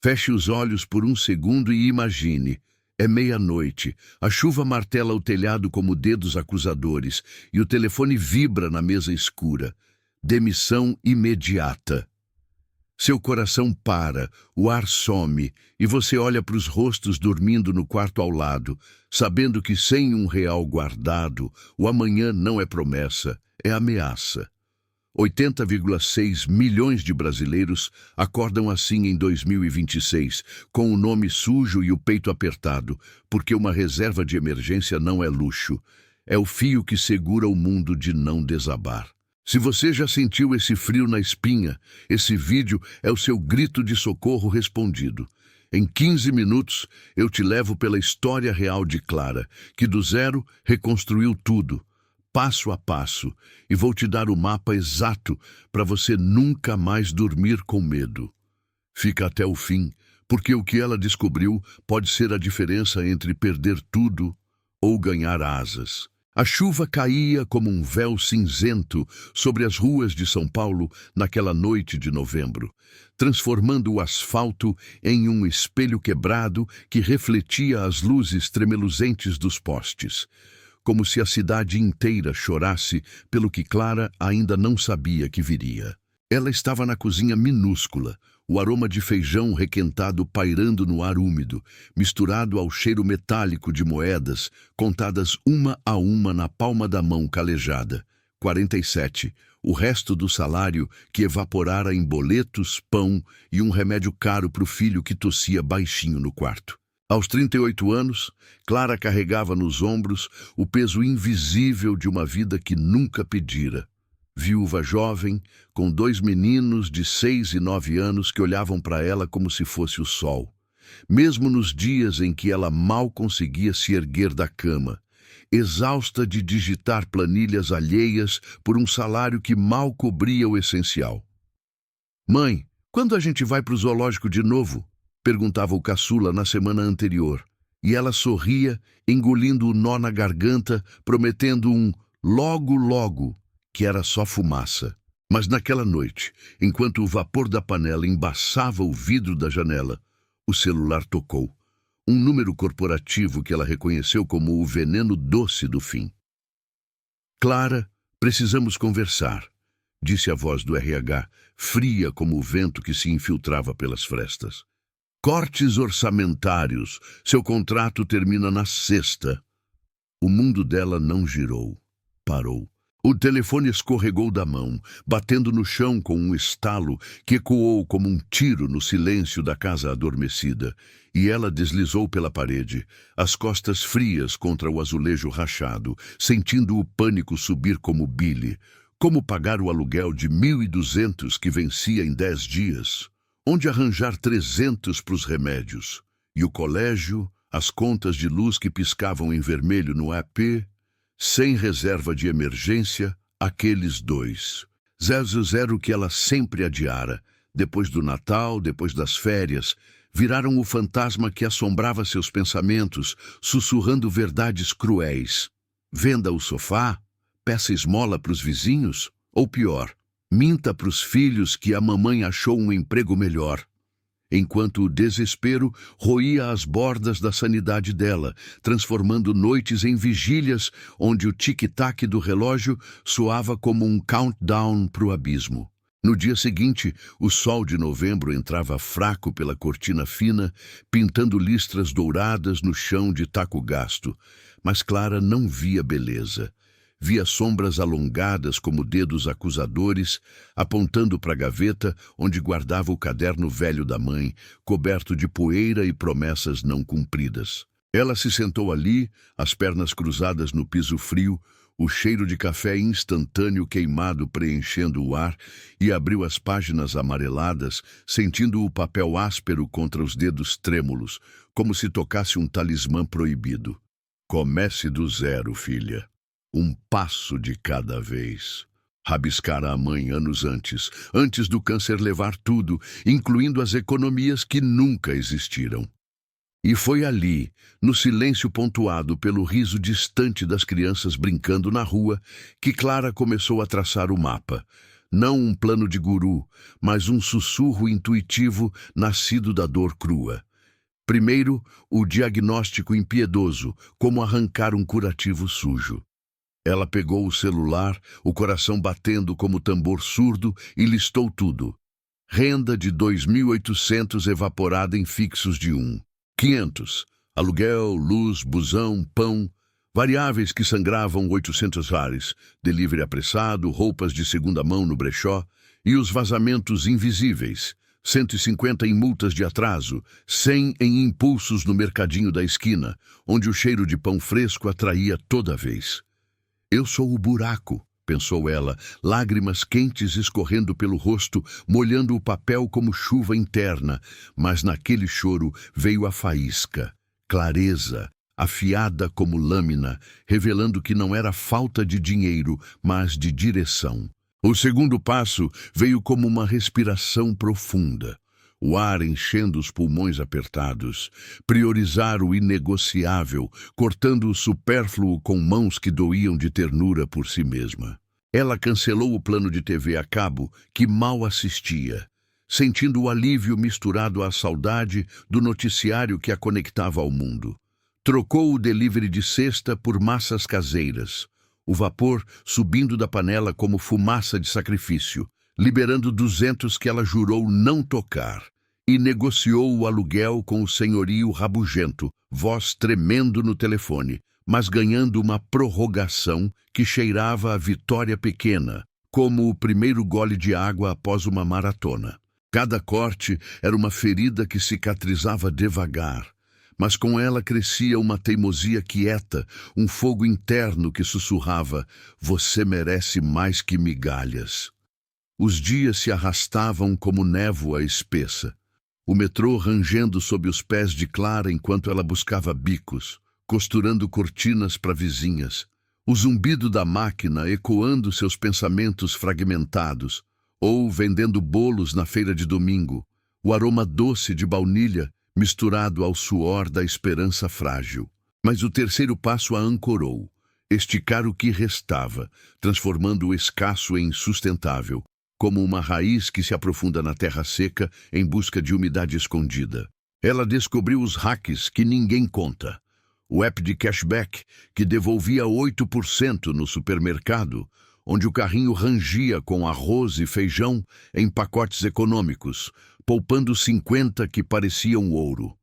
Feche os olhos por um segundo e imagine. É meia-noite, a chuva martela o telhado como dedos acusadores e o telefone vibra na mesa escura. Demissão imediata. Seu coração para, o ar some e você olha para os rostos dormindo no quarto ao lado, sabendo que sem R$ 1 guardado, o amanhã não é promessa, é ameaça. 80,6 milhões de brasileiros acordam assim em 2026, com o nome sujo e o peito apertado, porque uma reserva de emergência não é luxo, é o fio que segura o mundo de não desabar. Se você já sentiu esse frio na espinha, esse vídeo é o seu grito de socorro respondido. Em 15 minutos, eu te levo pela história real de Clara, que do zero reconstruiu tudo, passo a passo, e vou te dar o mapa exato para você nunca mais dormir com medo. Fica até o fim, porque o que ela descobriu pode ser a diferença entre perder tudo ou ganhar asas. A chuva caía como um véu cinzento sobre as ruas de São Paulo naquela noite de novembro, transformando o asfalto em um espelho quebrado que refletia as luzes tremeluzentes dos postes, como se a cidade inteira chorasse pelo que Clara ainda não sabia que viria. Ela estava na cozinha minúscula, o aroma de feijão requentado pairando no ar úmido, misturado ao cheiro metálico de moedas, contadas uma a uma na palma da mão calejada. 47, o resto do salário que evaporara em boletos, pão e um remédio caro para o filho que tossia baixinho no quarto. Aos 38 anos, Clara carregava nos ombros o peso invisível de uma vida que nunca pedira. Viúva jovem, com 2 meninos de 6 e 9 anos que olhavam para ela como se fosse o sol. Mesmo nos dias em que ela mal conseguia se erguer da cama, exausta de digitar planilhas alheias por um salário que mal cobria o essencial. "Mãe, quando a gente vai para o zoológico de novo?" perguntava o caçula na semana anterior. E ela sorria, engolindo o nó na garganta, prometendo um "logo, logo", que era só fumaça. Mas naquela noite, enquanto o vapor da panela embaçava o vidro da janela, o celular tocou. Um número corporativo que ela reconheceu como o veneno doce do fim. "Clara, precisamos conversar", disse a voz do RH, fria como o vento que se infiltrava pelas frestas. "Cortes orçamentários. Seu contrato termina na sexta." O mundo dela não girou. Parou. O telefone escorregou da mão, batendo no chão com um estalo que ecoou como um tiro no silêncio da casa adormecida, e ela deslizou pela parede, as costas frias contra o azulejo rachado, sentindo o pânico subir como bile. Como pagar o aluguel de 1.200 que vencia em 10 dias? Onde arranjar 300 para os remédios? E o colégio, as contas de luz que piscavam em vermelho no AP, sem reserva de emergência, aqueles 2. 0 que ela sempre adiara, depois do Natal, depois das férias, viraram o fantasma que assombrava seus pensamentos, sussurrando verdades cruéis. Venda o sofá, peça esmola para os vizinhos, ou pior, minta para os filhos que a mamãe achou um emprego melhor. Enquanto o desespero roía as bordas da sanidade dela, transformando noites em vigílias onde o tic-tac do relógio soava como um countdown para o abismo. No dia seguinte, o sol de novembro entrava fraco pela cortina fina, pintando listras douradas no chão de taco gasto, mas Clara não via beleza. Via sombras alongadas como dedos acusadores, apontando para a gaveta onde guardava o caderno velho da mãe, coberto de poeira e promessas não cumpridas. Ela se sentou ali, as pernas cruzadas no piso frio, o cheiro de café instantâneo queimado preenchendo o ar, e abriu as páginas amareladas, sentindo o papel áspero contra os dedos trêmulos, como se tocasse um talismã proibido. "Comece do zero, filha. Um passo de cada vez." Rabiscara a mãe anos antes do câncer levar tudo, incluindo as economias que nunca existiram. E foi ali, no silêncio pontuado pelo riso distante das crianças brincando na rua, que Clara começou a traçar o mapa. Não um plano de guru, mas um sussurro intuitivo nascido da dor crua. Primeiro, o diagnóstico impiedoso, como arrancar um curativo sujo. Ela pegou o celular, o coração batendo como tambor surdo, e listou tudo. Renda de 2.800 evaporada em fixos de 500. Aluguel, luz, busão, pão, variáveis que sangravam 800 reais, delivery apressado, roupas de segunda mão no brechó e os vazamentos invisíveis, 150 em multas de atraso, 100 em impulsos no mercadinho da esquina, onde o cheiro de pão fresco atraía toda vez. Eu sou o buraco, pensou ela, lágrimas quentes escorrendo pelo rosto, molhando o papel como chuva interna, mas naquele choro veio a faísca, clareza, afiada como lâmina, revelando que não era falta de dinheiro, mas de direção. O segundo passo veio como uma respiração profunda, o ar enchendo os pulmões apertados, priorizar o inegociável, cortando o supérfluo com mãos que doíam de ternura por si mesma. Ela cancelou o plano de TV a cabo, que mal assistia, sentindo o alívio misturado à saudade do noticiário que a conectava ao mundo. Trocou o delivery de cesta por massas caseiras, o vapor subindo da panela como fumaça de sacrifício, liberando 200 que ela jurou não tocar, e negociou o aluguel com o senhorio rabugento, voz tremendo no telefone, mas ganhando uma prorrogação que cheirava a vitória pequena, como o primeiro gole de água após uma maratona. Cada corte era uma ferida que cicatrizava devagar, mas com ela crescia uma teimosia quieta, um fogo interno que sussurrava: "Você merece mais que migalhas." Os dias se arrastavam como névoa espessa, o metrô rangendo sob os pés de Clara enquanto ela buscava bicos, costurando cortinas para vizinhas, o zumbido da máquina ecoando seus pensamentos fragmentados, ou vendendo bolos na feira de domingo, o aroma doce de baunilha misturado ao suor da esperança frágil. Mas o terceiro passo a ancorou, esticar o que restava, transformando o escasso em sustentável, como uma raiz que se aprofunda na terra seca em busca de umidade escondida. Ela descobriu os hacks que ninguém conta. O app de cashback, que devolvia 8% no supermercado, onde o carrinho rangia com arroz e feijão em pacotes econômicos, poupando 50 que pareciam ouro.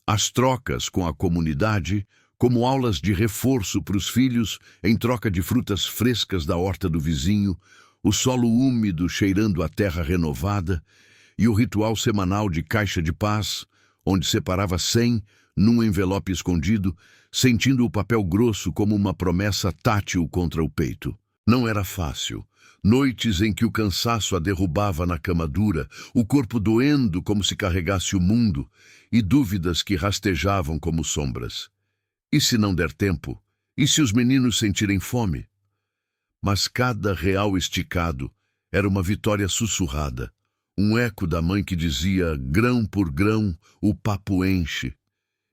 As trocas com a comunidade, como aulas de reforço para os filhos em troca de frutas frescas da horta do vizinho, o solo úmido cheirando a terra renovada e o ritual semanal de caixa de paz, onde separava 100 num envelope escondido, sentindo o papel grosso como uma promessa tátil contra o peito. Não era fácil. Noites em que o cansaço a derrubava na cama dura, o corpo doendo como se carregasse o mundo, e dúvidas que rastejavam como sombras. E se não der tempo? E se os meninos sentirem fome? Mas cada real esticado era uma vitória sussurrada, um eco da mãe que dizia, grão por grão, o papo enche.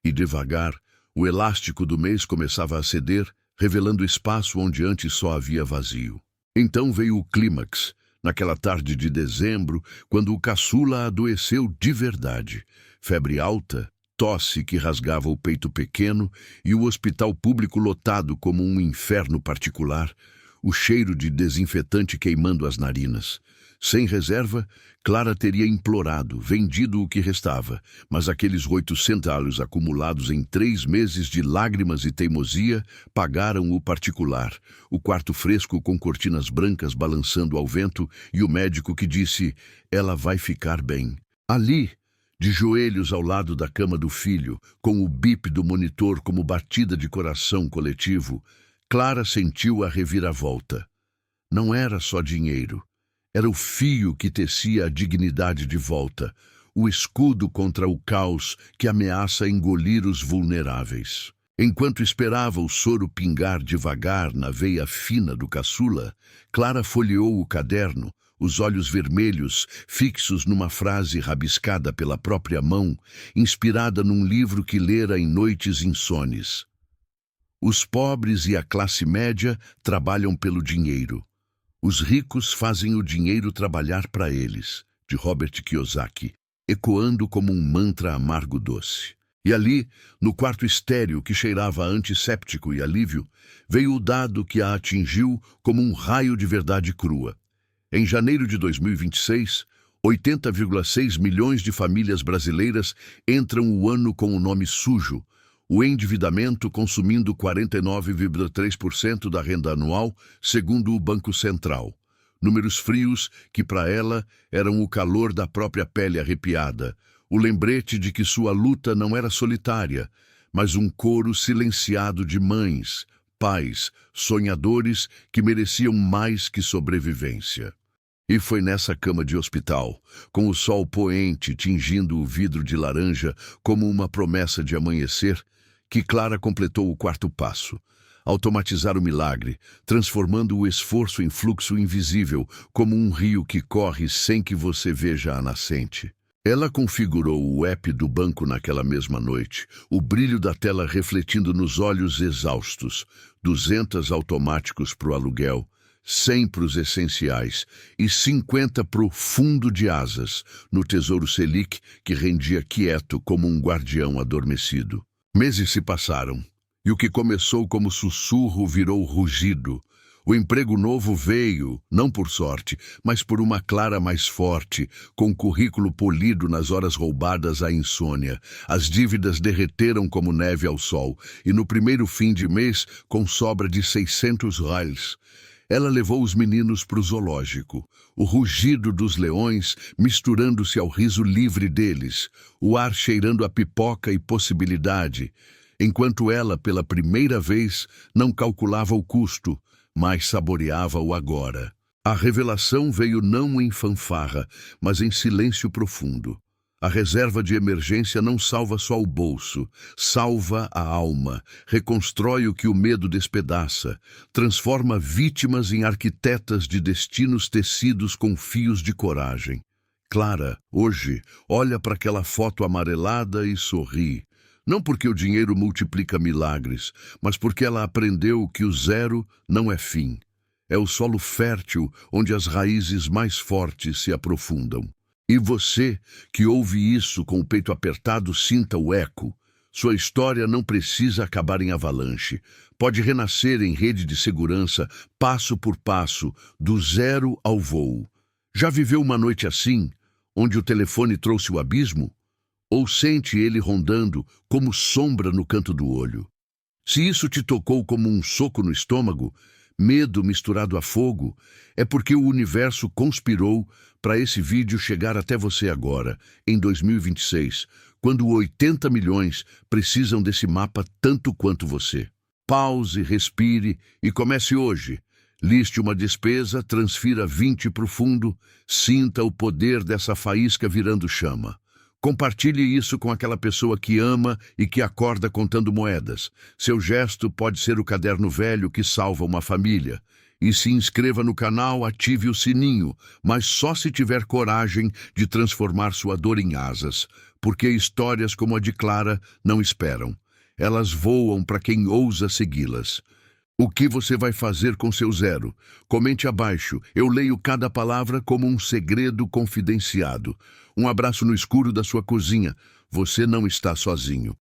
E devagar, o elástico do mês começava a ceder, revelando espaço onde antes só havia vazio. Então veio o clímax, naquela tarde de dezembro, quando o caçula adoeceu de verdade. Febre alta, tosse que rasgava o peito pequeno e o hospital público lotado como um inferno particular, o cheiro de desinfetante queimando as narinas. Sem reserva, Clara teria implorado, vendido o que restava, mas aqueles 800 acumulados em 3 meses de lágrimas e teimosia pagaram o particular, o quarto fresco com cortinas brancas balançando ao vento e o médico que disse, ela vai ficar bem. Ali, de joelhos ao lado da cama do filho, com o bip do monitor como batida de coração coletivo, Clara sentiu a reviravolta. Não era só dinheiro. Era o fio que tecia a dignidade de volta, o escudo contra o caos que ameaça engolir os vulneráveis. Enquanto esperava o soro pingar devagar na veia fina do caçula, Clara folheou o caderno, os olhos vermelhos fixos numa frase rabiscada pela própria mão, inspirada num livro que lera em noites insones. Os pobres e a classe média trabalham pelo dinheiro. Os ricos fazem o dinheiro trabalhar para eles, de Robert Kiyosaki, ecoando como um mantra amargo doce. E ali, no quarto estéril que cheirava a antisséptico e alívio, veio o dado que a atingiu como um raio de verdade crua. Em janeiro de 2026, 80,6 milhões de famílias brasileiras entram o ano com o nome sujo, o endividamento consumindo 49,3% da renda anual, segundo o Banco Central. Números frios que para ela eram o calor da própria pele arrepiada, o lembrete de que sua luta não era solitária, mas um coro silenciado de mães, pais, sonhadores que mereciam mais que sobrevivência. E foi nessa cama de hospital, com o sol poente tingindo o vidro de laranja como uma promessa de amanhecer, que Clara completou o quarto passo: automatizar o milagre, transformando o esforço em fluxo invisível, como um rio que corre sem que você veja a nascente. Ela configurou o app do banco naquela mesma noite, o brilho da tela refletindo nos olhos exaustos, 200 automáticos para o aluguel, 100 para os essenciais e 50 para o fundo de asas, no Tesouro Selic, que rendia quieto como um guardião adormecido. Meses se passaram, e o que começou como sussurro virou rugido. O emprego novo veio, não por sorte, mas por uma Clara mais forte, com currículo polido nas horas roubadas à insônia. As dívidas derreteram como neve ao sol, e no primeiro fim de mês, com sobra de 600 reais, ela levou os meninos para o zoológico, o rugido dos leões misturando-se ao riso livre deles, o ar cheirando a pipoca e possibilidade, enquanto ela, pela primeira vez, não calculava o custo, mas saboreava o agora. A revelação veio não em fanfarra, mas em silêncio profundo. A reserva de emergência não salva só o bolso, salva a alma, reconstrói o que o medo despedaça, transforma vítimas em arquitetas de destinos tecidos com fios de coragem. Clara, hoje, olha para aquela foto amarelada e sorri. Não porque o dinheiro multiplica milagres, mas porque ela aprendeu que o zero não é fim. É o solo fértil onde as raízes mais fortes se aprofundam. E você, que ouve isso com o peito apertado, sinta o eco. Sua história não precisa acabar em avalanche. Pode renascer em rede de segurança, passo por passo, do zero ao voo. Já viveu uma noite assim, onde o telefone trouxe o abismo? Ou sente ele rondando como sombra no canto do olho? Se isso te tocou como um soco no estômago, medo misturado a fogo, é porque o universo conspirou para esse vídeo chegar até você agora, em 2026, quando 80 milhões precisam desse mapa tanto quanto você. Pause, respire e comece hoje. Liste uma despesa, transfira 20 para o fundo, sinta o poder dessa faísca virando chama. Compartilhe isso com aquela pessoa que ama e que acorda contando moedas. Seu gesto pode ser o caderno velho que salva uma família. E se inscreva no canal, ative o sininho, mas só se tiver coragem de transformar sua dor em asas, porque histórias como a de Clara não esperam. Elas voam para quem ousa segui-las. O que você vai fazer com seu zero? Comente abaixo. Eu leio cada palavra como um segredo confidenciado. Um abraço no escuro da sua cozinha. Você não está sozinho.